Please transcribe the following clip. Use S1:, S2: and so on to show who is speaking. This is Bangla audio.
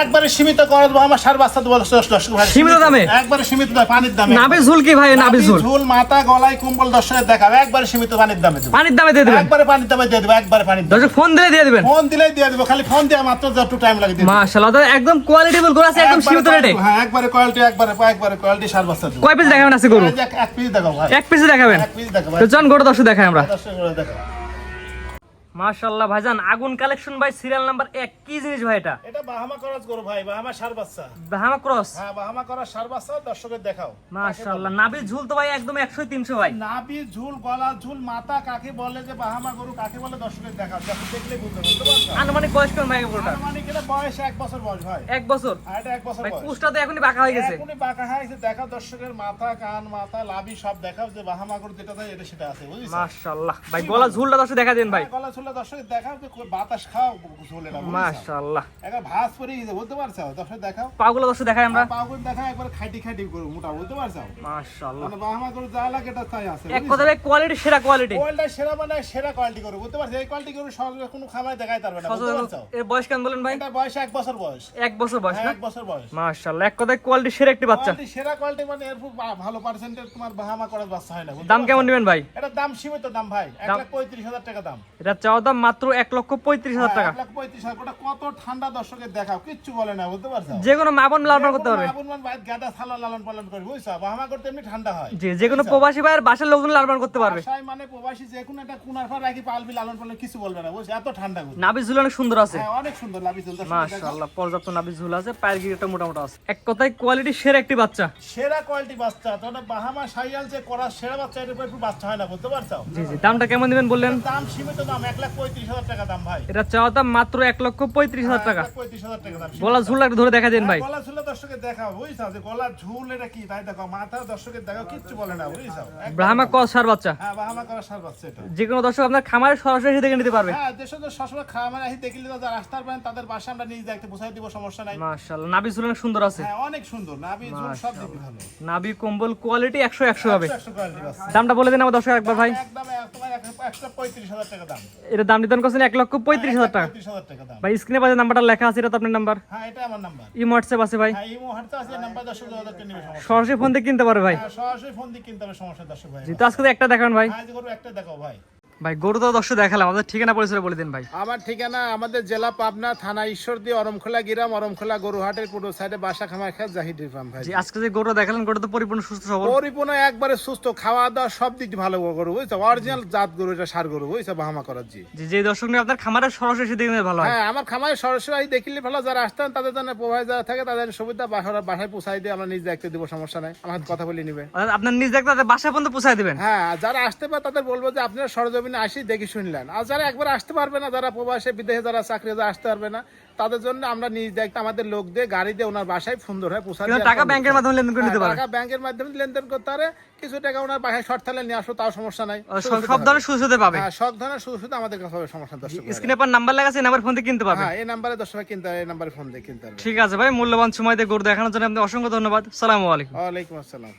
S1: একবারে সীমিত করে দেবো আমার সার বাচ্চা দেবো
S2: সীমিত দামে
S1: একবারে সীমিত দামে পানির দামে
S2: নাভি ঝুল কি ভাই নাভি ঝুল
S1: ঝুল মাথা গলায় কম্বল দর্শকের দেখাবে একবারে সীমিত পানির দামে দেবো
S2: পানির দামে দিয়ে দিবেন
S1: একবারে পানির দামে দিয়ে দেবো একবারে পানির দামে
S2: দর্শক ফোন দিলে দিয়ে দিবেন
S1: ফোন দিলেই দিয়ে দেবো খালি ফোন দিয়ে মাত্র একটু টাইম লাগে দিতে
S2: মাশাআল্লাহ তো একদম কোয়ালিটিফুল গরু আছে একদম সীমিত রেটে
S1: হ্যাঁ একবারে কোয়ালিটি একবারে কোয়ালিটি সার বাচ্চা দেবো
S2: কয় পিস দেখাবেন আছে গরু
S1: এক পিস দেখাবো ভাই
S2: এক পিস দেখাবেন
S1: এক পিস দেখাবো
S2: তো চল গরু দর্শক দেখাই আমরা
S1: দর্শক দেখাবো
S2: মাশাআল্লাহ ভাইজান আগুন কালেকশন ভাই সিরিয়াল নাম্বার 1 কি জিনিস ভাই এটা
S1: এটা বাহামা ক্রস গরু ভাই বাহামা সার বাচ্চা
S2: বাহামা ক্রস
S1: হ্যাঁ বাহামা ক্রস সার বাচ্চা দর্শকের দেখাও
S2: মাশাআল্লাহ নাভি ঝুল তো ভাই একদম 100 300 ভাই
S1: নাভি ঝুল গলা ঝুল মাথা কাকে বলে যে বাহামা গরু কাকে বলে দর্শকের দেখাও দেখলে বুঝতে পারছো
S2: আনুমানিক বয়স কেমন ভাই গরুটা
S1: মানে এটা বয়স 1 বছর বয়স ভাই
S2: 1 বছর
S1: আর এটা 1 বছর
S2: ভাই
S1: বয়স
S2: কুষ্টা তো এখনই বাঁকা হয়ে গেছে
S1: এখনই বাঁকা হয়ে গেছে দেখাও দর্শকের মাথা কান মাথা লাভি সব দেখাও যে বাহামা গরু যেটা দেয় এটা সেটা আছে বুঝিস
S2: মাশাআল্লাহ ভাই গলা ঝুলটা দর্শক দেখা দেন ভাই
S1: গলা ঝুলটা দর্শকের দেখাও যে বাতাস খাও ঝুলে না
S2: মাশাআল্লাহ
S1: একবার ভাঁজ পরে গেছে বুঝতে পারছো দর্শক দেখাও
S2: পাগুলো দর্শক দেখাই আমরা
S1: পাগুন দেখাও একবার খাইটি গরু মোটা বুঝতে পারছো
S2: মাশাআল্লাহ
S1: মানে বাহামা গরু যা লাগে এটা তাই আছে
S2: এক কথা ভাই কোয়ালিটি সেরা কোয়ালিটি
S1: কোয়ালিটি সেরা মানে সেরা কোয়ালিটি গরু বুঝতে পারছো এই কোয়ালিটি গরু সহজে কোনো খামারে দেখাই পারবে না বুঝতে পারছো
S2: এর বয়স কেমন বলেন ভাই
S1: এটা বয়স 1 বছর বয়স
S2: 1 বছর বয়স না
S1: 1 বছর বয়স
S2: মাশাআল্লাহ এক কথায় কোয়ালিটি সেরা একটি বাচ্চা
S1: কোয়ালিটি সেরা কোয়ালিটি মানে এর খুব ভালো পার্সেন্টেজ তোমার বাহামা করার বাচ্চা হয় না
S2: দাম কেমন নেবেন ভাই
S1: এটা দাম সীমিত দাম ভাই 1,35,000 টাকা দাম
S2: এটা চাওয়া দাম মাত্র 1,35,000 টাকা
S1: 1,35,000 ওটা কত ঠান্ডা দর্শকের দেখাও কিচ্ছু বলে না বুঝতে পারছো
S2: যে কোনো মাপন লালন করতে পারবে
S1: আপন মান ভাই গাদা ছালা লালন পালন করে বুঝছো বাহামা করতে এমনি ঠান্ডা হয়
S2: জি যে কোনো প্রবাসী ভাইয়ের বাসার লোকজন লালন করতে পারবে
S1: আশায় মানে প্রবাসী যে কোনো একটা কুনার পর রাখি পালবি লালন পালন কিছু বলবে না বুঝছো এত ঠান্ডা গরু
S2: নাভি ঝুল অনেক সুন্দর আছে
S1: হ্যাঁ অনেক সুন্দর লাভি চলতে
S2: মাশাআল্লাহ পর্যাপ্ত নাভি ঝুল আছে পায়ের গিরিটা মোটামুটি আছে এক কথায় কোয়ালিটি সেরা একটি বাচ্চা
S1: সেরা কোয়ালিটি বাচ্চা তোরা বাহামা সাইয়াল যে করা সেরা বাচ্চা এর উপর একটু বাচ্চা হয় না বুঝতে পারছো
S2: জি জি দামটা কেমন দিবেন বললেন
S1: দাম সীমিত দাম 1,35,000 টাকা দাম ভাই
S2: এটা চাওয়া দাম মাত্র 1,35,000 টাকা
S1: 1,35,000 টাকা দাম
S2: গলা ঝুল একটু ধরে দেখা দেন ভাই
S1: গলা ঝুলে দর্শকের দেখাও বুঝছো যে গলা ঝুল এটা কি তাই দেখো মাথা দর্শকের দেখাও কিচ্ছু বলে না বুঝছো
S2: ব্রাহ্মা ক্রস সার বাচ্চা
S1: হ্যাঁ বাহামা করা সার বাচ্চা এটা
S2: যে কোনো দর্শক আপনার খামারে সরাসরি এসে দেখে নিতে পারবে
S1: হ্যাঁ দেশে তো সবসময় খামারে আসি দেখলে তো যারা আসতে পারবেন তাদের বাসা আমরা নিজ দেখতে পৌঁছাই দিব সমস্যা নাই
S2: মাশাআল্লাহ নাভি ঝুল অনেক সুন্দর আছে
S1: হ্যাঁ অনেক সুন্দর নাভি ঝুল সব দিক ভালো
S2: নাভি কম্বল কোয়ালিটি 100 হবে
S1: 100 কোয়ালিটি বাচ্চা
S2: দামটা বলে দেন আমার দর্শক একবার ভাই
S1: একদম তোমার 1,35,000 টাকা দাম
S2: এটা দাম নির্ধারণ করছেন 1,35,000 টাকা
S1: 1,35,000 টাকা দাম
S2: ভাই স্ক্রিনে পাশে নাম্বারটা লেখা আছে এটা তো আপনার নাম্বার
S1: হ্যাঁ এটা আমার নাম্বার
S2: ই হোয়াটসঅ্যাপ আছে ভাই
S1: হ্যাঁ এই মুহূর্তে আছে নাম্বার দর্শক যোগাযোগ করে নেবে সমস্যা
S2: সরাসরি ফোন দিয়ে কিনতে পারবে ভাই
S1: হ্যাঁ সরাসরি ফোন দিয়ে কিনতে হবে সমস্যা দর্শক ভাই
S2: জি তো আজকে তো একটা দেখান ভাই
S1: আজ গরু একটা দেখাও ভাই
S2: ভাই গরু তো দর্শক দেখালাম আমাদের ঠিকানা পরিচয় বলে দিন ভাই
S1: আমার ঠিকানা আমাদের জেলা পাবনা থানা ঈশ্বরদী অরমখোলা গ্রাম অরমখোলা গরুহাটের পূর্ব সাইডে বাসা খামার খেত জাহিদ ফার্ম ভাই
S2: জি আজকে যে গরু দেখালেন গরু তো পরিপূর্ণ সুস্থ সবল
S1: পরিপূর্ণ একবারে সুস্থ খাওয়া দাওয়া সব দিক দিয়ে ভালো গরু বুঝছো অরিজিনাল জাত গরু এটা সার গরু বুঝছো বাহামা করার জি
S2: জি যে দর্শক নিয়ে আপনার খামারের সরাসরি এসে দেখলে ভালো হয়
S1: হ্যাঁ আমার খামারে সরাসরি দেখিলে ভালো যারা আসতেন তাদের জন্য প্রভাব যারা থাকে তাদের সুবিধা বাসায় পৌঁছাই দিয়ে আমরা নিজ দেখতে দিব সমস্যা নাই আমার কথা বলে নিবে
S2: অর্থাৎ আপনার নিজ দেখতে তাদের বাসা পর্যন্ত পৌঁছায় দিবেন
S1: হ্যাঁ যারা আসতে পারে তাদের বলবো যে আপনারা সরজমিনে আসি দেখি শুনলেন আর যারা একবার আসতে পারবে না যারা প্রবাসে বিদেশে যারা চাকরি আসতে পারবে না তাদের জন্য আমরা নিজ দেখতে আমাদের লোক দিয়ে গাড়ি দিয়ে ওনার বাসায় সুন্দর হয় পৌঁছা দিয়ে
S2: টাকা ব্যাংকের মাধ্যমে লেনদেন করে নিতে পারবেন
S1: টাকা ব্যাংকের মাধ্যমে লেনদেন করতে পারে কিছু টাকা ওনার বাসায় শর্ট থাকলে নিয়ে আসো তাও সমস্যা নাই
S2: সব ধরনের সুযোগ সুবিধা পাবে
S1: হ্যাঁ সব ধরনের সুযোগ সুবিধা আমাদের কাছে হবে সমস্যা দর্শক
S2: স্ক্রিনে পর নাম্বার লেখা আছে নাম্বার ফোন দিয়ে কিনতে পারবেন
S1: হ্যাঁ এই নাম্বারে দর্শক কিনতে এই নাম্বারে ফোন দিয়ে কিনতে পারবে
S2: ঠিক আছে ভাই মূল্যবান সময় দিয়ে গরু দেখানোর জন্য আপনাকে অসংখ্য ধন্যবাদ আসসালামু আলাইকুম
S1: ওয়ালাইকুম আসসালাম